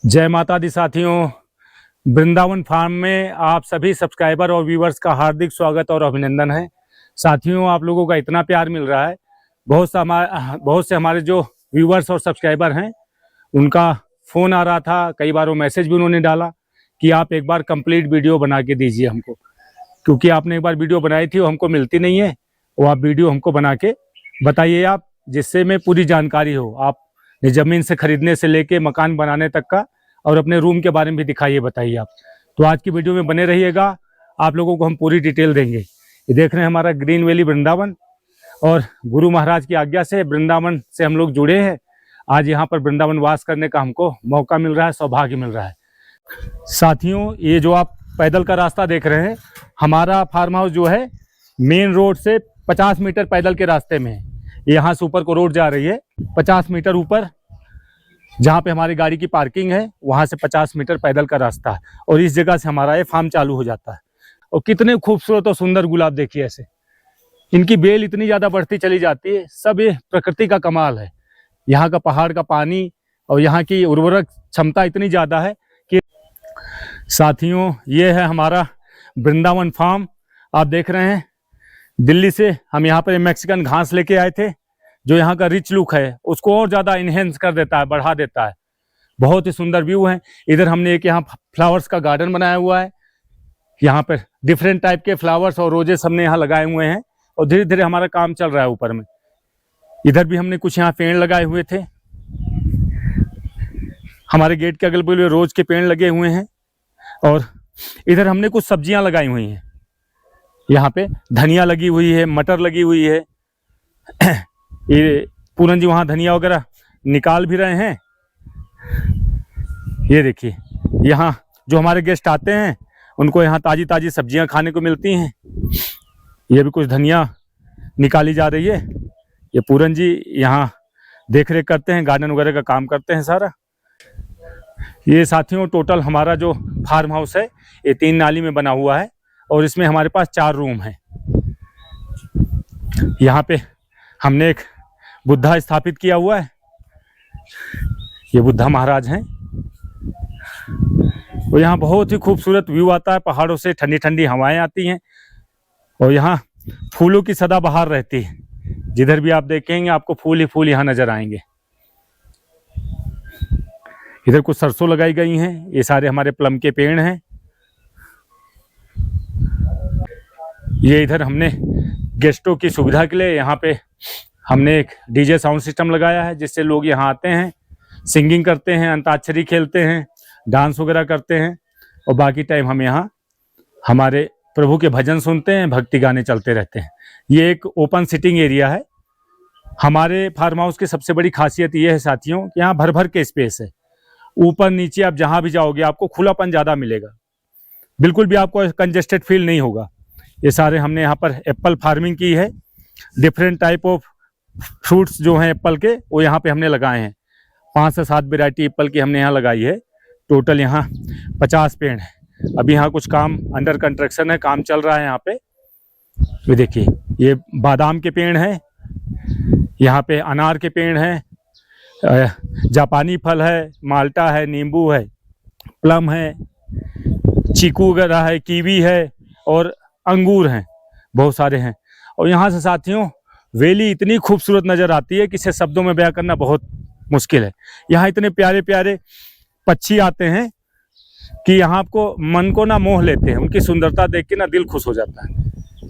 जय माता दी साथियों। वृंदावन फार्म में आप सभी सब्सक्राइबर और व्यूवर्स का हार्दिक स्वागत और अभिनंदन है। साथियों, आप लोगों का इतना प्यार मिल रहा है। बहुत से हमारे जो व्यूवर्स और सब्सक्राइबर हैं उनका फ़ोन आ रहा था, कई बार वो मैसेज भी उन्होंने डाला कि आप एक बार कंप्लीट वीडियो बना के दीजिए हमको, क्योंकि आपने एक बार वीडियो बनाई थी वो हमको मिलती नहीं है। वो आप वीडियो हमको बना के बताइए आप, जिससे में पूरी जानकारी हो। आप ज़मीन से खरीदने से लेके मकान बनाने तक का, और अपने रूम के बारे में भी दिखाइए, बताइए आप। तो आज की वीडियो में बने रहिएगा, आप लोगों को हम पूरी डिटेल देंगे। ये देख रहे हैं हमारा ग्रीन वैली वृंदावन, और गुरु महाराज की आज्ञा से वृंदावन से हम लोग जुड़े हैं। आज यहाँ पर वृंदावन वास करने का हमको मौका मिल रहा है, सौभाग्य मिल रहा है। साथियों, ये जो आप पैदल का रास्ता देख रहे हैं, हमारा फार्म हाउस जो है मेन रोड से 50 मीटर पैदल के रास्ते में है। यहाँ से ऊपर को रोड जा रही है 50 मीटर ऊपर, जहाँ पे हमारी गाड़ी की पार्किंग है, वहाँ से 50 मीटर पैदल का रास्ता है। और इस जगह से हमारा ये फार्म चालू हो जाता है। और कितने खूबसूरत और सुंदर गुलाब देखिए, ऐसे इनकी बेल इतनी ज़्यादा बढ़ती चली जाती है। सब ये प्रकृति का कमाल है। यहाँ का पहाड़ का पानी और यहाँ की उर्वरक क्षमता इतनी ज़्यादा है कि साथियों, ये है हमारा वृंदावन फार्म। आप देख रहे हैं, दिल्ली से हम यहाँ पर मैक्सिकन घास लेके आए थे, जो यहाँ का रिच लुक है उसको और ज़्यादा इन्हेंस कर देता है, बढ़ा देता है। बहुत ही सुंदर व्यू है। इधर हमने एक यहाँ फ्लावर्स का गार्डन बनाया हुआ है। यहाँ पर डिफरेंट टाइप के फ्लावर्स और रोजेस हमने यहाँ लगाए हुए हैं, और धीरे धीरे हमारा काम चल रहा है ऊपर में। इधर भी हमने कुछ यहाँ पेड़ लगाए हुए थे। हमारे गेट के अगल बगल रोज के पेड़ लगे हुए हैं, और इधर हमने कुछ सब्जियां लगाई हुई हैं। यहाँ पे धनिया लगी हुई है, मटर लगी हुई है। ये पूरन जी वहाँ धनिया वगैरह निकाल भी रहे हैं। ये देखिए, यहाँ जो हमारे गेस्ट आते हैं उनको यहाँ ताज़ी ताज़ी सब्जियां खाने को मिलती हैं। ये भी कुछ धनिया निकाली जा रही है। ये पूरन जी यहाँ देख रेख करते हैं, गार्डन वगैरह का काम करते हैं सारा। ये साथियों, टोटल हमारा जो फार्म हाउस है ये 3 नाली में बना हुआ है, और इसमें हमारे पास 4 रूम हैं। यहाँ पे हमने एक बुद्धा स्थापित किया हुआ है। ये बुद्धा महाराज हैं। और यहाँ बहुत ही खूबसूरत व्यू आता है, पहाड़ों से ठंडी ठंडी हवाएं आती हैं, और यहाँ फूलों की सदाबहार रहती है। जिधर भी आप देखेंगे आपको फूल ही फूल यहाँ नजर आएंगे। इधर कुछ सरसों लगाई गई हैं। ये सारे हमारे प्लम के पेड़ हैं। ये इधर हमने गेस्टों की सुविधा के लिए यहाँ पे हमने एक डीजे साउंड सिस्टम लगाया है, जिससे लोग यहाँ आते हैं, सिंगिंग करते हैं, अंताक्षरी खेलते हैं, डांस वगैरह करते हैं, और बाकी टाइम हम यहाँ हमारे प्रभु के भजन सुनते हैं, भक्ति गाने चलते रहते हैं। ये एक ओपन सिटिंग एरिया है। हमारे फार्म हाउस की सबसे बड़ी खासियत ये है साथियों कि यहाँ भर भर के स्पेस है। ऊपर नीचे आप जहाँ भी जाओगे आपको खुलापन ज़्यादा मिलेगा, बिल्कुल भी आपको कंजेस्टेड फील नहीं होगा। ये सारे हमने यहाँ पर एप्पल फार्मिंग की है। डिफरेंट टाइप ऑफ फ्रूट्स जो हैं एप्पल के, वो यहाँ पे हमने लगाए हैं। 5 से 7 वेराइटी एप्पल की हमने यहाँ लगाई है। टोटल यहाँ 50 पेड़ हैं। अभी यहाँ कुछ काम अंडर कंस्ट्रक्शन है, काम चल रहा है यहाँ पे। ये देखिए, ये बादाम के पेड़ हैं, यहाँ पे अनार के पेड़ हैं, जापानी फल है, माल्टा है, नींबू है, प्लम है, चीकू वगैरह है, कीवी है, और अंगूर हैं, बहुत सारे हैं। और यहाँ से साथियों वैली इतनी खूबसूरत नज़र आती है कि इसे शब्दों में बयां करना बहुत मुश्किल है। यहाँ इतने प्यारे प्यारे पक्षी आते हैं कि यहाँ आपको मन को ना मोह लेते हैं। उनकी सुंदरता देख के ना दिल खुश हो जाता है।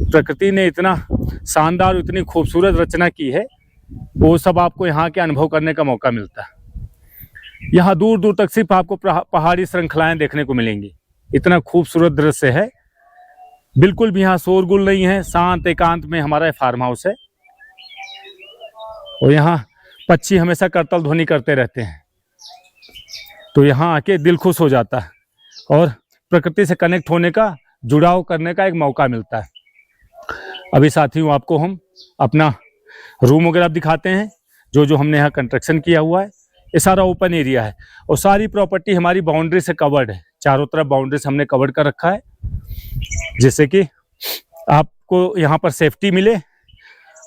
प्रकृति ने इतना शानदार, इतनी खूबसूरत रचना की है, वो सब आपको यहाँ के अनुभव करने का मौका मिलता है। यहाँ दूर दूर तक सिर्फ आपको पहाड़ी श्रृंखलाएं देखने को मिलेंगी। इतना खूबसूरत दृश्य है। बिल्कुल भी यहाँ शोरगुल नहीं है, शांत एकांत में हमारा फार्म हाउस है। और यहाँ पक्षी हमेशा करतल ध्वनि करते रहते हैं, तो यहाँ आके दिल खुश हो जाता है, और प्रकृति से कनेक्ट होने का, जुड़ाव करने का एक मौका मिलता है। अभी साथियों आपको हम अपना रूम वगैरह दिखाते हैं, जो हमने यहाँ कंस्ट्रक्शन किया हुआ है। ये सारा ओपन एरिया है, और सारी प्रॉपर्टी हमारी बाउंड्री से कवर्ड है। चारों तरफ बाउंड्री से हमने कवर्ड कर रखा है, जिससे कि आपको यहाँ पर सेफ्टी मिले।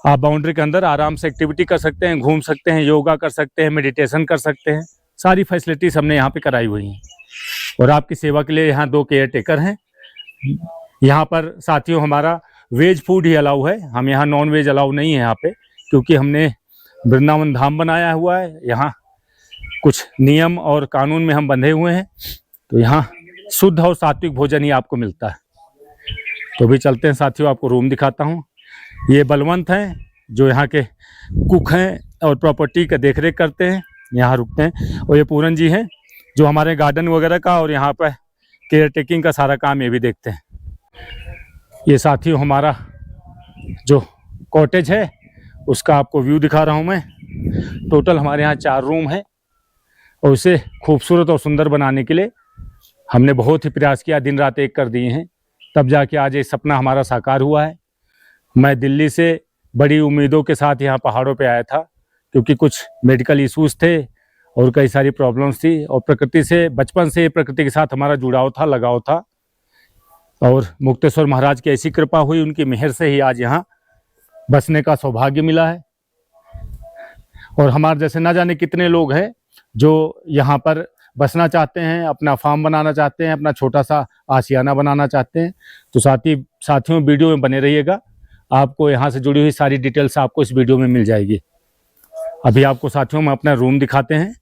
आप बाउंड्री के अंदर आराम से एक्टिविटी कर सकते हैं, घूम सकते हैं, योगा कर सकते हैं, मेडिटेशन कर सकते हैं, सारी फैसिलिटीज हमने यहाँ पे कराई हुई हैं। और आपकी सेवा के लिए यहाँ 2 केयर टेकर हैं। यहाँ पर साथियों हमारा वेज फूड ही अलाउ है, हम यहाँ नॉन वेज अलाउ नहीं है यहाँ पे, क्योंकि हमने वृंदावन धाम बनाया हुआ है। यहाँ कुछ नियम और कानून में हम बंधे हुए हैं, तो यहाँ शुद्ध और सात्विक भोजन ही आपको मिलता है। तो भी चलते हैं साथियों, आपको रूम दिखाता हूँ। ये बलवंत हैं जो यहाँ के कुक हैं और प्रॉपर्टी का देखरेख करते हैं, यहाँ रुकते हैं। और ये पूरन जी हैं जो हमारे गार्डन वगैरह का और यहाँ पर केयर टेकिंग का सारा काम ये भी देखते हैं। ये साथियों हमारा जो कॉटेज है उसका आपको व्यू दिखा रहा हूँ मैं। टोटल हमारे यहाँ 4 रूम हैं और उसे खूबसूरत और सुंदर बनाने के लिए हमने बहुत ही प्रयास किया, दिन रात एक कर दिए हैं, तब जाके आज ये सपना हमारा साकार हुआ है। मैं दिल्ली से बड़ी उम्मीदों के साथ यहाँ पहाड़ों पे आया था, क्योंकि कुछ मेडिकल इश्यूज थे और कई सारी प्रॉब्लम्स थी, और प्रकृति से बचपन से प्रकृति के साथ हमारा जुड़ाव था, लगाव था। और मुक्तेश्वर महाराज की ऐसी कृपा हुई, उनकी मेहर से ही आज यहाँ बसने का सौभाग्य मिला है। और हमारे जैसे ना जाने कितने लोग हैं जो यहाँ पर बसना चाहते हैं, अपना फार्म बनाना चाहते हैं, अपना छोटा सा आशियाना बनाना चाहते हैं। तो साथियों वीडियो में बने रहिएगा, आपको यहाँ से जुड़ी हुई सारी डिटेल्स आपको इस वीडियो में मिल जाएगी। अभी आपको साथियों में अपना रूम दिखाते हैं।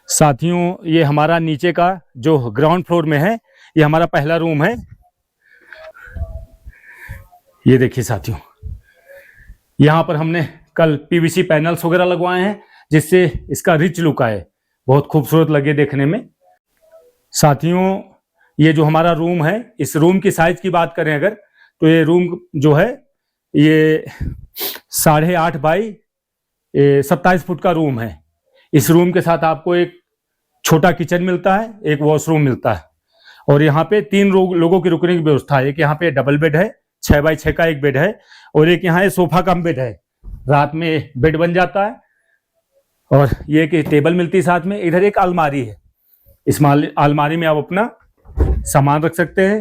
साथियों ये हमारा नीचे का जो ग्राउंड फ्लोर में है, ये हमारा पहला रूम है। ये देखिए साथियों, यहाँ पर हमने कल पीवीसी पैनल्स वगैरह लगवाए हैं, जिससे इसका रिच लुक आए, बहुत खूबसूरत लगे देखने में। साथियों ये जो हमारा रूम है, इस रूम की साइज की बात करें अगर, तो ये रूम जो है ये 8.5 बाई 27 फुट का रूम है। इस रूम के साथ आपको एक छोटा किचन मिलता है, एक वॉशरूम मिलता है, और यहाँ पे 3 लोगों की रुकने की व्यवस्था है। एक यहाँ पे डबल बेड है, 6 बाई 6 का एक बेड है, और एक यहाँ सोफा कम बेड है, रात में बेड बन जाता है। और ये एक टेबल मिलती है साथ में। इधर एक अलमारी है, इस अलमारी में आप अपना सामान रख सकते हैं,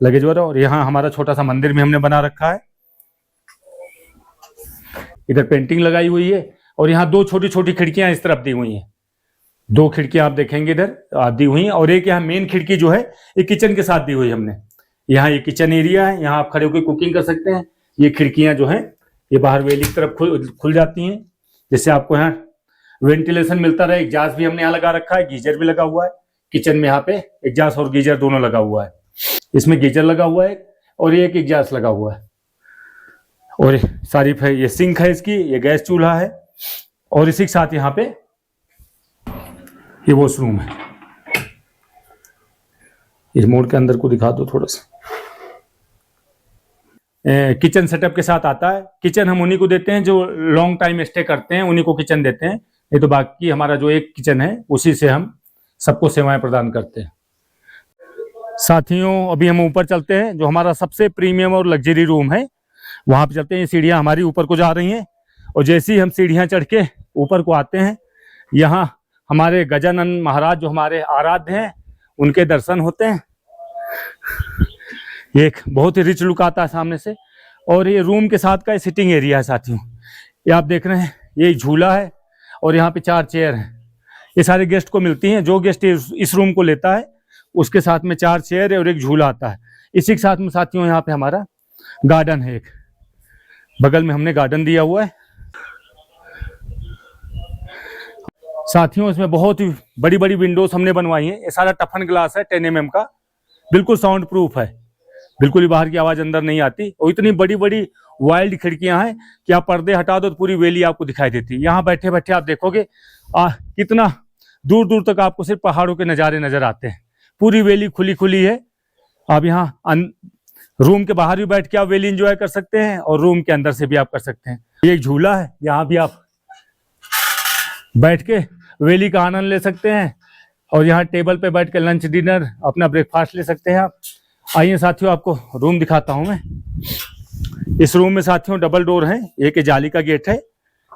लगेज वगैरह। और यहाँ हमारा छोटा सा मंदिर भी हमने बना रखा है। इधर पेंटिंग लगाई हुई है, और यहाँ 2 छोटी छोटी खिड़कियां इस तरफ दी हुई हैं। 2 खिड़कियां आप देखेंगे इधर दी हुई हैं, और एक यहाँ मेन खिड़की जो है ये किचन के साथ दी हुई है हमने। यहाँ ये किचन एरिया है, यहाँ आप खड़े होकर कुकिंग कर सकते हैं। ये खिड़कियां जो हैं ये बाहर वेली की तरफ खुल जाती हैं, जिससे आपको यहाँ वेंटिलेशन मिलता रहे। एग्जास्ट भी हमने यहाँ लगा रखा है, गीजर भी लगा हुआ है किचन में। यहाँ पे एग्जास्ट और गीजर दोनों लगा हुआ है। इसमें गीजर लगा हुआ है और ये एक एग्जास्ट लगा हुआ है। और सारी ये सिंक है इसकी, ये गैस चूल्हा है, और इसी के साथ यहाँ पे ये वॉशरूम है। इस मोड के अंदर को दिखा दो थोड़ा सा। किचन सेटअप के साथ आता है। किचन हम उन्हीं को देते हैं जो लॉन्ग टाइम स्टे करते हैं, उन्हीं को किचन देते हैं। नहीं तो बाकी हमारा जो एक किचन है उसी से हम सबको सेवाएं प्रदान करते हैं। साथियों अभी हम ऊपर चलते हैं, जो हमारा सबसे प्रीमियम और लग्जरी रूम है वहां पे चलते हैं। सीढ़ियां हमारी ऊपर को जा रही हैं, और जैसे ही हम सीढ़ियां चढ़ के ऊपर को आते हैं, यहाँ हमारे गजानन महाराज जो हमारे आराध्य हैं उनके दर्शन होते हैं। ये एक बहुत ही रिच लुक आता है सामने से। और ये रूम के साथ का सिटिंग एरिया है साथियों, ये आप देख रहे हैं, ये झूला है और यहाँ पे 4 चेयर हैं। ये सारे गेस्ट को मिलती हैं। जो गेस्ट इस रूम को लेता है उसके साथ में 4 चेयर है और एक झूला आता है। इसी के साथ में साथियों यहाँ पे हमारा गार्डन है, एक बगल में हमने गार्डन दिया हुआ है। साथियों इसमें बहुत ही बड़ी बड़ी विंडोज हमने बनवाई हैं। ये सारा टफन ग्लास है 10 mm का, बिल्कुल साउंड प्रूफ है, बिल्कुल ही बाहर की आवाज अंदर नहीं आती। और इतनी बड़ी बड़ी वाइल्ड खिड़कियां हैं कि आप पर्दे हटा दो तो पूरी वैली आपको दिखाई देती है। यहाँ बैठे बैठे आप देखोगे कितना दूर दूर तक आपको सिर्फ पहाड़ों के नज़ारे नजर आते हैं। पूरी वैली खुली खुली है। आप यहाँ रूम के बाहर भी बैठ के आप वैली एंजॉय कर सकते हैं, और रूम के अंदर से भी आप कर सकते हैं। ये एक झूला है, यहाँ भी आप बैठ के वैली का आनंद ले सकते हैं, और यहाँ टेबल पे बैठ के लंच डिनर अपना ब्रेकफास्ट ले सकते हैं आप। आइए साथियों आपको रूम दिखाता हूँ मैं। इस रूम में साथियों डबल डोर है, एक जाली का गेट है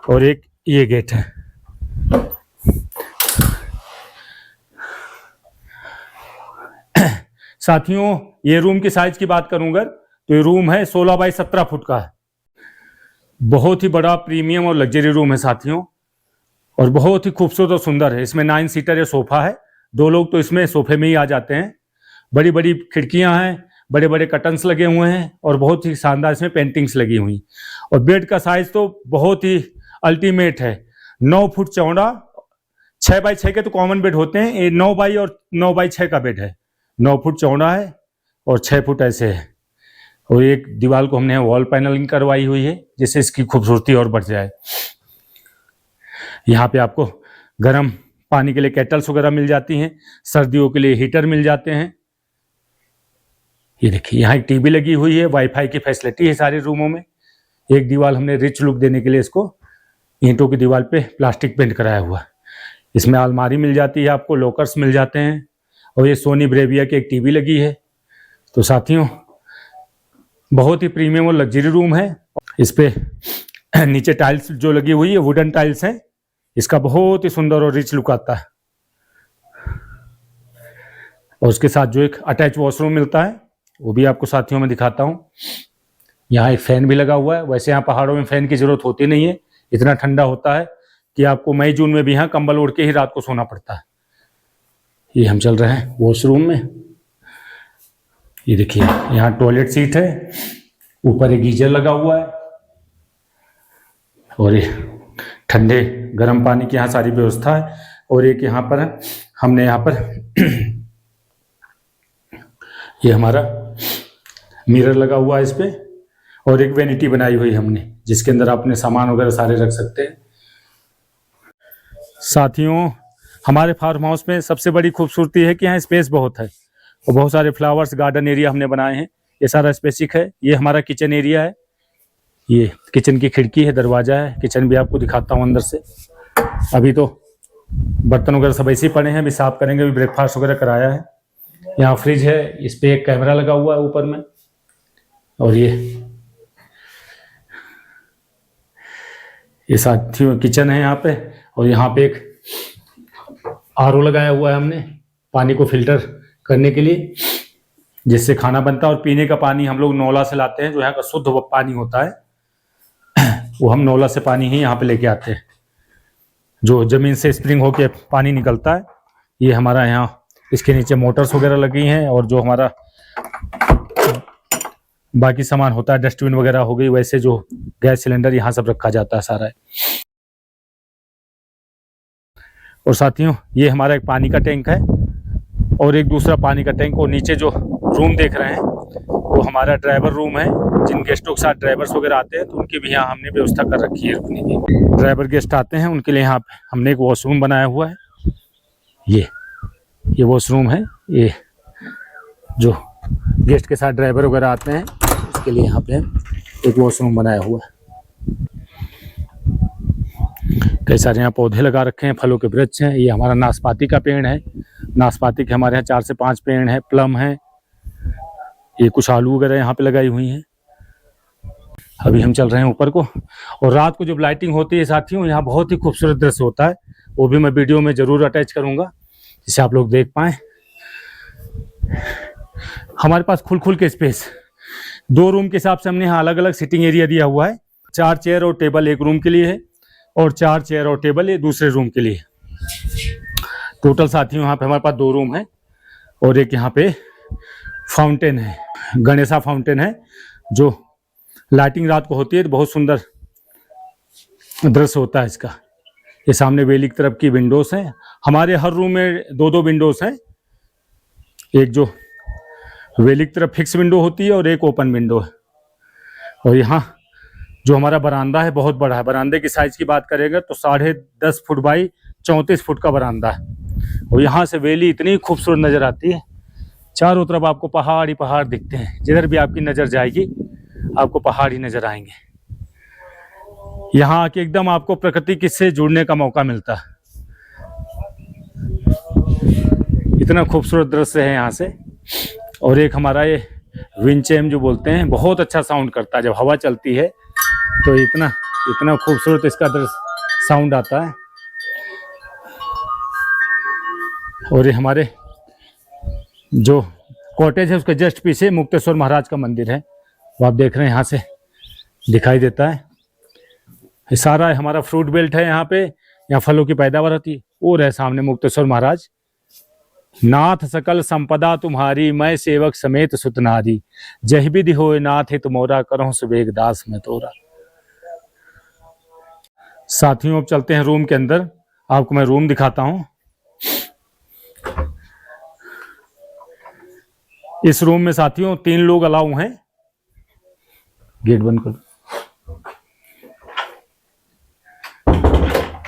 और एक ये गेट है। साथियों ये रूम की साइज की बात करूंगा तो ये रूम है 16 बाई 17 फुट का है। बहुत ही बड़ा प्रीमियम और लग्जरी रूम है साथियों। और बहुत ही खूबसूरत और सुंदर है। इसमें 9 सीटर ये सोफा है, 2 लोग तो इसमें सोफे में ही आ जाते हैं। बड़ी बड़ी खिड़कियां हैं, बड़े बड़े कर्टन्स लगे हुए हैं और बहुत ही शानदार इसमें पेंटिंग्स लगी हुई। और बेड का साइज तो बहुत ही अल्टीमेट है, 9 फुट चौड़ा, 6 बाई 6 के तो कॉमन बेड होते हैं, ये 9 बाई और 9 बाई 6 का बेड है, 9 फुट चौड़ा है और 6 फुट ऐसे है। और एक दीवार को हमने वॉल पैनलिंग करवाई हुई है जिससे इसकी खूबसूरती और बढ़ जाए। यहाँ पे आपको गर्म पानी के लिए केटल्स वगैरह मिल जाती हैं, सर्दियों के लिए हीटर मिल जाते हैं। ये देखिए यहाँ एक टीवी लगी हुई है, वाईफाई की फैसिलिटी है सारे रूमों में। एक दीवार हमने रिच लुक देने के लिए इसको ईंटों की दीवार पे प्लास्टिक पेंट कराया हुआ है। इसमें अलमारी मिल जाती है आपको, लॉकर्स मिल जाते हैं और ये सोनी ब्रेविया की एक टीवी लगी है। तो साथियों बहुत ही प्रीमियम और लग्जरी रूम है। इस पे नीचे टाइल्स जो लगी हुई है वुडन टाइल्स हैं, इसका बहुत ही सुंदर और रिच लुक आता है। और उसके साथ जो एक अटैच वॉशरूम मिलता है वो भी आपको साथियों में दिखाता हूँ। यहाँ एक फैन भी लगा हुआ है। वैसे यहाँ पहाड़ों में फैन की जरूरत होती नहीं है, इतना ठंडा होता है कि आपको मई जून में भी यहाँ कंबल ओढ़ के ही रात को सोना पड़ता है। ये हम चल रहे हैं वॉशरूम में। ये देखिए यहाँ टॉयलेट सीट है, ऊपर एक गीजर लगा हुआ है और ये ठंडे गर्म पानी की यहाँ सारी व्यवस्था है। और एक यहाँ पर हमने यहाँ पर ये हमारा मिरर लगा हुआ है इस पे, और एक वैनिटी बनाई हुई हमने जिसके अंदर अपने सामान वगैरह सारे रख सकते हैं। साथियों हमारे फार्म हाउस में सबसे बड़ी खूबसूरती है कि यहाँ स्पेस बहुत है और बहुत सारे फ्लावर्स गार्डन एरिया हमने बनाए हैं। ये सारा स्पेसिक है। ये हमारा किचन एरिया है, ये किचन की खिड़की है, दरवाजा है। किचन भी आपको दिखाता हूँ अंदर से। अभी तो बर्तन वगैरह सब ऐसे ही पड़े हैं, अभी साफ करेंगे। अभी ब्रेकफास्ट वगैरह कराया है। यहाँ फ्रिज है, इस पे एक कैमरा लगा हुआ है ऊपर में। और ये साथियों किचन है यहाँ पे। और यहाँ पे एक आरओ लगाया हुआ है हमने पानी को फिल्टर करने के लिए, जिससे खाना बनता है। और पीने का पानी हम लोग नौला से लाते हैं, जो यहाँ का शुद्ध पानी होता है वो हम नौला से पानी ही यहाँ पे लेके आते हैं, जो जमीन से स्प्रिंग होके पानी निकलता है। ये हमारा यहाँ इसके नीचे मोटर्स वगैरह लगी हैं और जो हमारा बाकी सामान होता है, डस्टबिन वगैरह हो गई, वैसे जो गैस सिलेंडर यहाँ सब रखा जाता है सारा है। और साथियों ये हमारा एक पानी का टैंक है और एक दूसरा पानी का टैंक। और नीचे जो रूम देख रहे हैं वो हमारा ड्राइवर रूम है। जिन गेस्टों के साथ ड्राइवर्स वगैरह आते हैं तो उनकी भी यहाँ हमने व्यवस्था कर रखी है रुकने की। ड्राइवर गेस्ट आते हैं उनके लिए यहाँ पे हमने एक वॉशरूम बनाया हुआ है। ये वॉशरूम है, ये जो गेस्ट के साथ ड्राइवर वगैरह आते हैं उसके लिए यहाँ पे एक वॉशरूम बनाया हुआ है। कई सारे यहाँ पौधे लगा रखे हैं, फलों के वृक्ष हैं। ये हमारा नाशपाती का पेड़ है। नाशपाती के हमारे यहाँ 4 से 5 पेड़ हैं। प्लम है, ये कुछ आलू वगैरह यहाँ पे लगाई हुई हैं। अभी हम चल रहे हैं ऊपर को। और रात को जब लाइटिंग होती है साथियों यहाँ बहुत ही खूबसूरत दृश्य होता है, वो भी मैं वीडियो में जरूर अटैच करूँगा जिससे आप लोग देख पाएँ। हमारे पास खुल के स्पेस 2 रूम के हिसाब से हमने यहाँ अलग अलग सिटिंग एरिया दिया हुआ है। 4 चेयर और टेबल एक रूम के लिए है और 4 चेयर और टेबल ये दूसरे रूम के लिए। टोटल साथियों यहाँ पे हमारे पास 2 रूम है और एक यहाँ पे फाउंटेन है, गणेशा फाउंटेन है, जो लाइटिंग रात को होती है तो बहुत सुंदर दृश्य होता है इसका। ये सामने वेली की तरफ की विंडोज हैं। हमारे हर रूम में 2-2 विंडोज हैं। एक जो वेली की तरफ फिक्स विंडो होती है और एक ओपन विंडो है। और यहाँ जो हमारा बरामदा है बहुत बड़ा है। बरामदे की साइज की बात करेंगे तो 10.5 फुट बाई 34 फुट का बरामदा है। और यहाँ से वेली इतनी खूबसूरत नज़र आती है, चारों तरफ आपको पहाड़ ही पहाड़ दिखते हैं। जिधर भी आपकी नज़र जाएगी आपको पहाड़ ही नज़र आएंगे। यहाँ आके एकदम आपको प्रकृति से जुड़ने का मौका मिलता है। इतना खूबसूरत दृश्य है यहाँ से। और एक हमारा ये विंचेम जो बोलते हैं, बहुत अच्छा साउंड करता है। जब हवा चलती है तो इतना खूबसूरत इसका दृश्य साउंड आता है। और ये हमारे जो कॉटेज है उसके जस्ट पीछे मुक्तेश्वर महाराज का मंदिर है, वो आप देख रहे हैं यहाँ से दिखाई देता है। ये सारा हमारा फ्रूट बेल्ट है। यहाँ पे यहाँ फलों की पैदावार होती है। और है सामने मुक्तेश्वर महाराज। नाथ सकल संपदा तुम्हारी, मैं सेवक समेत सुतनारी, जह विधि होए नाथ हित मोरा, करहूं सुबेग दास में तोरा। साथियों अब चलते हैं रूम के अंदर, आपको मैं रूम दिखाता हूं। इस रूम में साथियों 3 लोग अलाउ हैं। गेट बंद कर।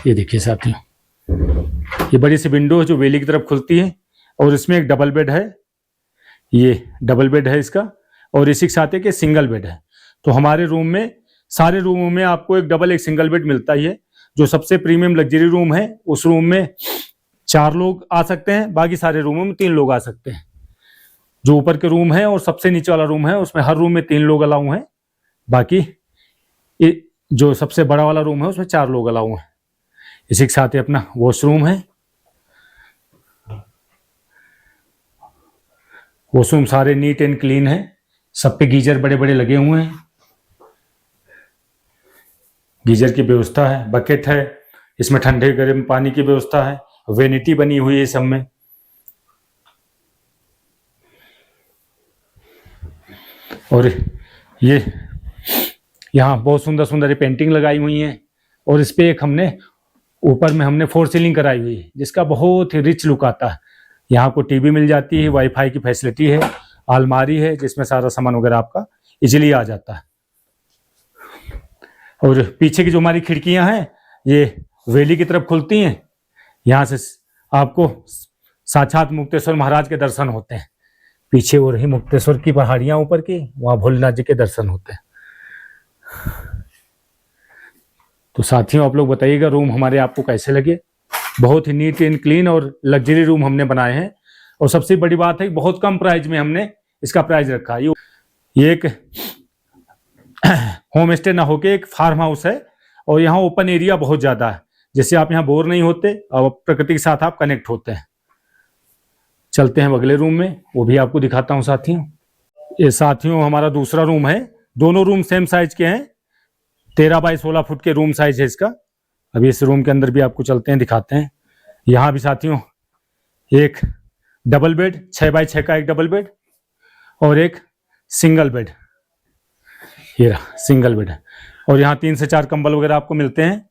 ये देखिए साथियों, ये बड़ी सी विंडो है जो वेली की तरफ खुलती है, और इसमें एक डबल बेड है। ये डबल बेड है इसका, और इसी के साथ एक सिंगल बेड है। तो हमारे रूम में, सारे रूमों में आपको एक डबल एक सिंगल बेड मिलता ही है। जो सबसे प्रीमियम लग्जरी रूम है, उस रूम में 4 लोग आ सकते हैं, बाकी सारे रूमों में 3 लोग आ सकते हैं। जो ऊपर के रूम है और सबसे नीचे वाला रूम है, उसमें हर रूम में 3 लोग अलाउ हैं। बाकी जो सबसे बड़ा वाला रूम है उसमें 4 लोग अलाउ हैं। इसी के साथ ही अपना वॉशरूम है। वॉशरूम सारे नीट एंड क्लीन है, सब पे गीजर बड़े बड़े लगे हुए हैं। गीजर की व्यवस्था है, बकेट है, इसमें ठंडे गर्म पानी की व्यवस्था है, वेनिटी बनी हुई है सब में। और ये यहाँ बहुत सुंदर सुंदर पेंटिंग लगाई हुई है, और इस पे एक हमने ऊपर में हमने 4 सीलिंग कराई हुई है, जिसका बहुत ही रिच लुक आता है। यहाँ को टीवी मिल जाती है, वाईफाई की फैसिलिटी है, अलमारी है जिसमें सारा सामान वगैरह आपका इजीली आ जाता है। और पीछे की जो हमारी खिड़कियां हैं, ये वैली की तरफ खुलती हैं। यहाँ से आपको साक्षात मुक्तेश्वर महाराज के दर्शन होते हैं। पीछे हो रही मुक्तेश्वर की पहाड़ियां ऊपर की, वहां भोलेनाथ जी के दर्शन होते हैं। तो साथियों आप लोग बताइएगा रूम हमारे आपको कैसे लगे। बहुत ही नीट एंड क्लीन और लग्जरी रूम हमने बनाए हैं। और सबसे बड़ी बात है, बहुत कम प्राइस में हमने इसका प्राइस रखा है। ये एक होम स्टे ना होके एक फार्म हाउस है, और यहाँ ओपन एरिया बहुत ज्यादा है, जिससे आप यहाँ बोर नहीं होते और प्रकृति के साथ आप कनेक्ट होते हैं। चलते हैं अगले रूम में, वो भी आपको दिखाता हूँ साथियों। ये साथियों हमारा दूसरा रूम है। दोनों रूम सेम साइज के हैं, 13 बाई 16 फुट के रूम साइज है इसका। अभी इस रूम के अंदर भी आपको चलते हैं, दिखाते हैं। यहाँ भी साथियों एक डबल बेड, 6 बाई 6 का एक डबल बेड, और एक सिंगल बेड। ये रहा सिंगल बेड है, और यहाँ 3 से 4 कंबल वगैरह आपको मिलते हैं।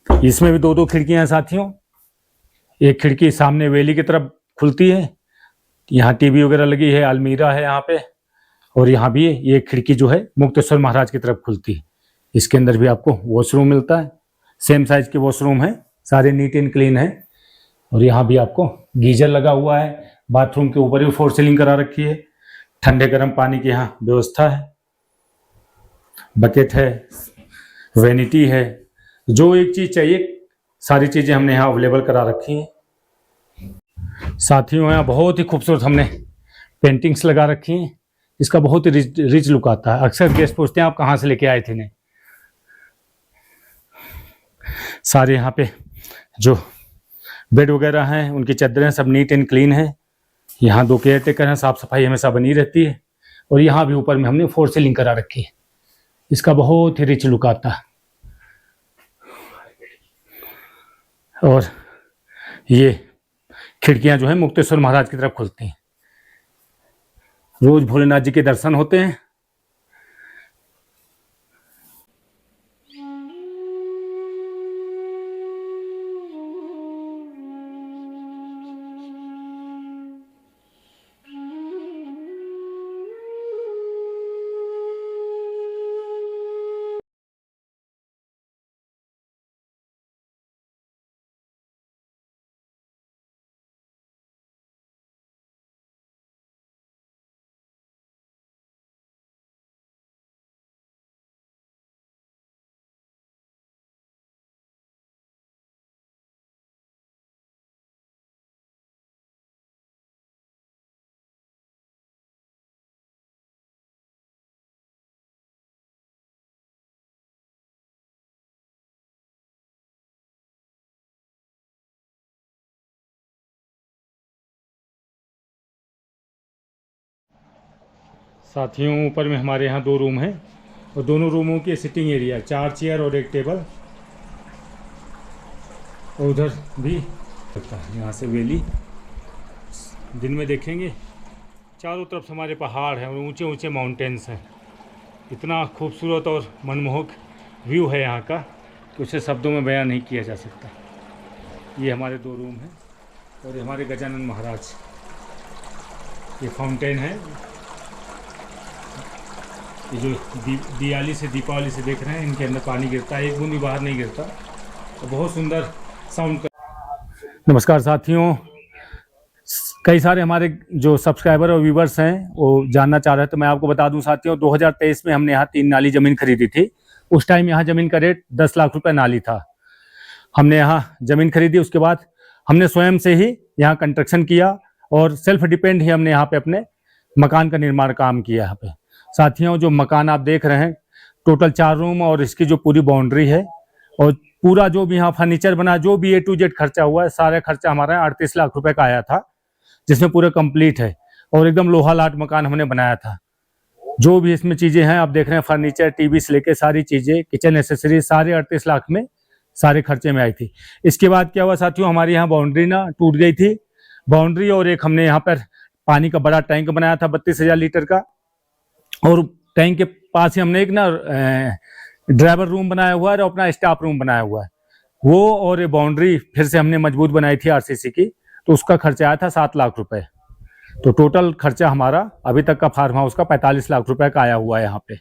इसमें भी 2-2 खिड़कियां हैं साथियों। एक खिड़की सामने वैली की तरफ खुलती है, यहाँ टीवी वगैरह लगी है, अलमीरा है यहाँ पे। और यहाँ भी ये खिड़की जो है मुक्तेश्वर महाराज की तरफ खुलती है। इसके अंदर भी आपको वॉशरूम मिलता है, सेम साइज के वॉशरूम है, सारे नीट एंड क्लीन है। और यहाँ भी आपको गीजर लगा हुआ है, बाथरूम के ऊपर भी 4 सीलिंग करा रखी है, ठंडे गर्म पानी की यहाँ व्यवस्था है, बकेट है, वेनिटी है। जो एक चीज चाहिए सारी चीजें हमने यहाँ अवेलेबल करा रखी हैं। साथियों यहाँ बहुत ही खूबसूरत हमने पेंटिंग्स लगा रखी हैं, इसका बहुत ही रिच लुक आता है। अक्सर गेस्ट पूछते हैं आप कहाँ से लेके आए थे इन्हें। सारे यहाँ पे जो बेड वगैरह हैं, उनकी चादरें सब नीट एंड क्लीन है। यहाँ 2 केयर टेकर हैं, साफ सफाई हमेशा बनी रहती है। और यहाँ भी ऊपर में हमने 4 सीलिंग करा रखी है, इसका बहुत ही रिच लुक आता है। और ये खिड़कियां जो है मुक्तेश्वर महाराज की तरफ खुलती हैं, रोज भोलेनाथ जी के दर्शन होते हैं। साथियों ऊपर में हमारे यहाँ 2 रूम हैं, और दोनों रूमों की सिटिंग एरिया, 4 चेयर और 1 टेबल। और उधर भी यहाँ से वैली दिन में देखेंगे। चारों तरफ हमारे पहाड़ हैं और ऊंचे ऊंचे माउंटेन्स हैं। इतना खूबसूरत और मनमोहक व्यू है यहाँ का कि उसे शब्दों में बयान नहीं किया जा सकता। ये हमारे 2 रूम हैं और ये हमारे गजानन महाराज। ये फाउंटेन है, ये जो दिवाली से दीपावली से देख रहे हैं, इनके अंदर पानी गिरता है, एक बूंद भी बाहर नहीं गिरता। तो बहुत सुंदर साउंड का। नमस्कार साथियों, कई सारे हमारे जो सब्सक्राइबर और व्यूवर्स हैं वो जानना चाह रहे हैं, तो मैं आपको बता दूं साथियों, 2023 में हमने यहाँ 3 नाली ज़मीन खरीदी थी। उस टाइम यहाँ ज़मीन का रेट 10 लाख रुपए नाली था। हमने यहाँ ज़मीन खरीदी, उसके बाद हमने स्वयं से ही यहाँ कंस्ट्रक्शन किया और सेल्फ डिपेंड ही हमने यहाँ पे अपने मकान का निर्माण काम किया। यहाँ पे साथियों जो मकान आप देख रहे हैं, टोटल 4 रूम और इसकी जो पूरी बाउंड्री है और पूरा जो भी यहाँ फर्नीचर बना, जो भी A to Z खर्चा हुआ है, सारा खर्चा हमारा 38 लाख रुपए का आया था, जिसमें पूरा कंप्लीट है और एकदम लोहा लाट मकान हमने बनाया था। जो भी इसमें चीज़ें हैं आप देख रहे हैं, फर्नीचर, टीवी से लेके सारी चीज़ें, किचन एसेसरीज, सारे 38 लाख में सारे खर्चे में आई थी। इसके बाद क्या हुआ साथियों, हमारी यहाँ बाउंड्री ना टूट गई थी, बाउंड्री, और एक हमने यहाँ पर पानी का बड़ा टैंक बनाया था 32,000 लीटर का, और टैंक के पास ही हमने एक ना ड्राइवर रूम बनाया हुआ है और अपना स्टाफ रूम बनाया हुआ है। वो और ये बाउंड्री फिर से हमने मजबूत बनाई थी RCC की, तो उसका खर्चा आया था 7 लाख रुपए। तो टोटल खर्चा हमारा अभी तक का फार्म हाउस का 45 लाख रुपए का आया हुआ है यहाँ पे।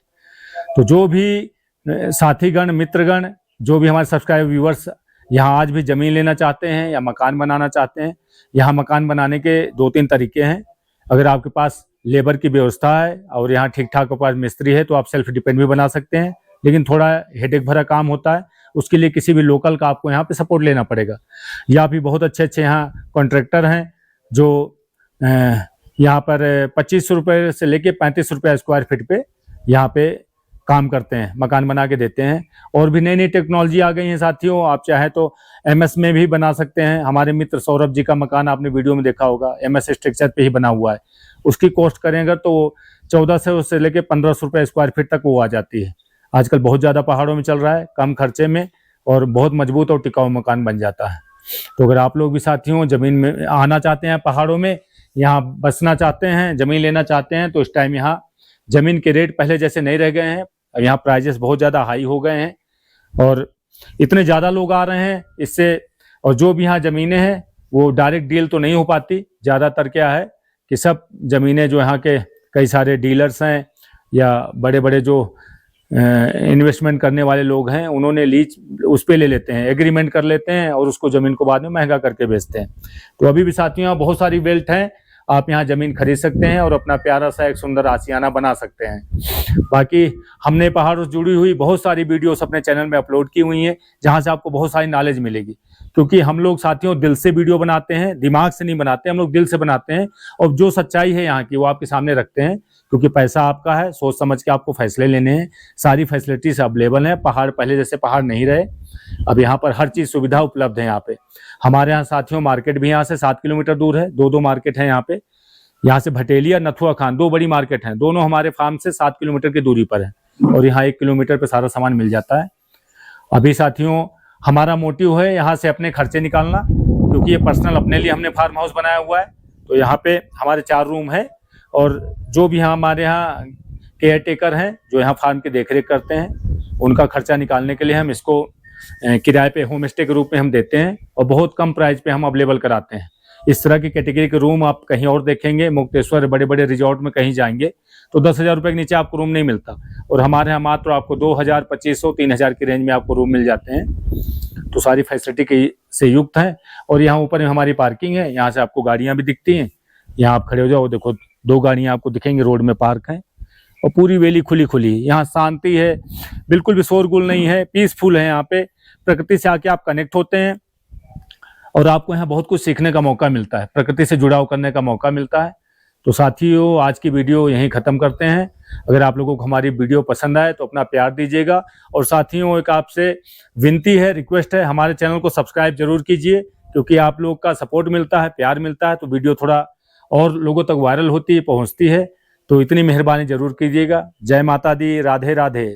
तो जो भी साथीगण, मित्रगण, जो भी हमारे सब्सक्राइबर व्यूवर्स यहाँ आज भी ज़मीन लेना चाहते हैं या मकान बनाना चाहते हैं, यहाँ मकान बनाने के 2-3 तरीके हैं। अगर आपके पास लेबर की व्यवस्था है और यहाँ ठीक ठाक के पास मिस्त्री है तो आप सेल्फ डिपेंड भी बना सकते हैं, लेकिन थोड़ा हेडेक भरा काम होता है, उसके लिए किसी भी लोकल का आपको यहाँ पे सपोर्ट लेना पड़ेगा। या भी बहुत अच्छे अच्छे यहाँ कॉन्ट्रैक्टर हैं जो यहाँ पर 25 रुपये से लेके 35 रुपये स्क्वायर फीट पे यहाँ पे काम करते हैं, मकान बना के देते हैं। और भी नई नई टेक्नोलॉजी आ गई हैं साथियों, आप चाहें तो MS में भी बना सकते हैं। हमारे मित्र सौरभ जी का मकान आपने वीडियो में देखा होगा, MS स्ट्रक्चर पे ही बना हुआ है। उसकी कॉस्ट करेंगे तो 1400 से लेके 1500 रुपये स्क्वायर फीट तक वो आ जाती है। आजकल बहुत ज़्यादा पहाड़ों में चल रहा है, कम खर्चे में और बहुत मजबूत और टिकाऊ मकान बन जाता है। तो अगर आप लोग भी साथियों ज़मीन में आना चाहते हैं, पहाड़ों में यहाँ बसना चाहते हैं, ज़मीन लेना चाहते हैं, तो इस टाइम यहाँ ज़मीन के रेट पहले जैसे नहीं रह गए हैं। यहाँ प्राइजेस बहुत ज़्यादा हाई हो गए हैं और इतने ज़्यादा लोग आ रहे हैं इससे। और जो भी यहाँ ज़मीनें हैं वो डायरेक्ट डील तो नहीं हो पाती। ज़्यादातर क्या है कि सब ज़मीनें जो यहाँ के कई सारे डीलर्स हैं या बड़े बड़े जो इन्वेस्टमेंट करने वाले लोग हैं, उन्होंने लीज उस पर ले लेते हैं, एग्रीमेंट कर लेते हैं और उसको ज़मीन को बाद में महंगा करके बेचते हैं। तो अभी भी साथियों यहाँ बहुत सारी वेल्थ हैं, आप यहाँ ज़मीन खरीद सकते हैं और अपना प्यारा सा एक सुंदर आशियाना बना सकते हैं। बाकी हमने पहाड़ों से जुड़ी हुई बहुत सारी वीडियोस अपने चैनल में अपलोड की हुई हैं, जहाँ से आपको बहुत सारी नॉलेज मिलेगी। क्योंकि हम लोग साथियों दिल से वीडियो बनाते हैं, दिमाग से नहीं बनाते, हम लोग दिल से बनाते हैं और जो सच्चाई है यहाँ की वो आपके सामने रखते हैं। क्योंकि पैसा आपका है, सोच समझ के आपको फैसले लेने हैं। सारी फैसिलिटीज अवेलेबल है, पहाड़ पहले जैसे पहाड़ नहीं रहे, अब यहाँ पर हर चीज़ सुविधा उपलब्ध है। यहाँ पे हमारे यहाँ साथियों मार्केट भी यहाँ से 7 किलोमीटर दूर है, 2 मार्केट है यहाँ पे। यहाँ से भटेलिया, नथुआ खान 2 बड़ी मार्केट हैं, दोनों हमारे फार्म से 7 किलोमीटर की दूरी पर है और यहाँ 1 किलोमीटर पे सारा सामान मिल जाता है। अभी साथियों हमारा मोटिव है यहाँ से अपने खर्चे निकालना, क्योंकि ये पर्सनल अपने लिए हमने फार्म हाउस बनाया हुआ है। तो यहाँ पे हमारे 4 रूम है और जो भी हमारे यहाँ केयर टेकर हैं जो यहाँ फार्म की देखरेख करते हैं, उनका खर्चा निकालने के लिए हम इसको किराए पे होम स्टे के रूप में हम देते हैं और बहुत कम प्राइस पे हम अवेलेबल कराते हैं। इस तरह की कैटेगरी के रूम आप कहीं और देखेंगे, मुक्तेश्वर बड़े बड़े रिजॉर्ट में कहीं जाएंगे तो 10,000 रुपये के नीचे आपको रूम नहीं मिलता, और हमारे यहाँ मात्र आपको 2,000, 2,500, 3,000 की रेंज में आपको रूम मिल जाते हैं। तो सारी फैसिलिटी से युक्त है। और यहाँ ऊपर में हमारी पार्किंग है, यहाँ से आपको गाड़ियाँ भी दिखती हैं। यहाँ आप खड़े हो जाओ, देखो 2 गाड़ियाँ आपको दिखेंगी, रोड में पार्क हैं और पूरी वैली खुली खुली। यहाँ शांति है, बिल्कुल भी शोरगुल नहीं है, पीसफुल है। यहाँ पे प्रकृति से आके आप कनेक्ट होते हैं और आपको यहाँ बहुत कुछ सीखने का मौका मिलता है, प्रकृति से जुड़ाव करने का मौका मिलता है। तो साथियों आज की वीडियो यहीं ख़त्म करते हैं। अगर आप लोगों को हमारी वीडियो पसंद आए तो अपना प्यार दीजिएगा। और साथियों एक आपसे विनती है, रिक्वेस्ट है, हमारे चैनल को सब्सक्राइब जरूर कीजिए, क्योंकि आप लोग का सपोर्ट मिलता है, प्यार मिलता है तो वीडियो थोड़ा और लोगों तक वायरल होती है, पहुँचती है। तो इतनी मेहरबानी जरूर कीजिएगा। जय माता दी, राधे राधे।